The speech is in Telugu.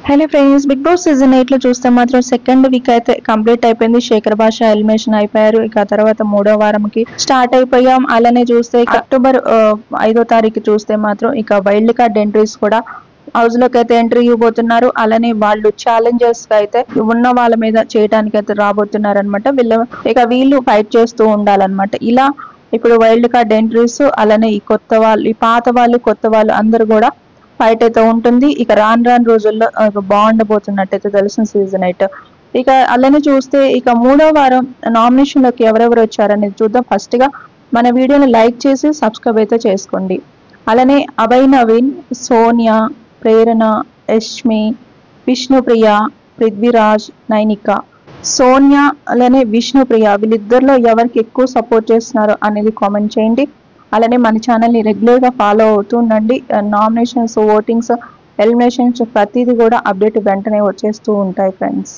Hello friends, Bigg Boss season 8 లో చూస్తే మాత్రం సెకండ్ వీక్ అయితే కంప్లీట్ అయిపోయింది. శేఖర్ భాష ఎలిమినేషన్ అయిపోయారు. ఇక తర్వాత 3వ వారంకి స్టార్ట్ అయిపోయాం. అలానే చూస్తే అక్టోబర్ 5వ తారీఖు చూస్తే మాత్రం ఇక వైల్డ్ కార్డ్ ఎంట్రీస్ కూడా హౌస్ లోకి అయితే ఎంట్రీ ఇవ్వబోతున్నారు. అలానే వాళ్ళు ఛాలెంజర్స్ అయితే ఉన్న వాళ్ళ మీద చేయడానికి అయితే రాబోతున్నారు అనమాట. వీళ్ళు ఫైట్ చేస్తూ ఉండాలన్నమాట. ఇలా ఇప్పుడు వైల్డ్ కార్డ్ ఎంట్రీస్ అలానే ఈ పాత వాళ్ళు కొత్త వాళ్ళు అందరూ కూడా ఫైట్ అయితే ఉంటుంది. ఇక రాను రోజుల్లో బాగుండబోతున్నట్టయితే తెలిసిన సీజన్ 8. ఇక అలానే చూస్తే ఇక 3వ వారం నామినేషన్ లోకి ఎవరెవరు వచ్చారనేది చూద్దాం. ఫస్ట్ గా మన వీడియోని లైక్ చేసి సబ్స్క్రైబ్ అయితే చేసుకోండి. అలానే అభయ్ నవీన్, సోనియా, ప్రేరణ, యష్మి, విష్ణుప్రియ, పృథ్వీరాజ్, నైనిక. సోనియా అలానే విష్ణుప్రియ వీళ్ళిద్దరిలో ఎవరికి ఎక్కువ సపోర్ట్ చేస్తున్నారో అనేది కామెంట్ చేయండి. అలానే మన ఛానల్ని రెగ్యులర్గా ఫాలో అవుతూ ఉండండి. నామినేషన్స్, ఓటింగ్స్, ఎలిమినేషన్స్ ప్రతిదీ కూడా అప్డేట్ వెంటనే వచ్చేస్తూ ఉంటాయి ఫ్రెండ్స్.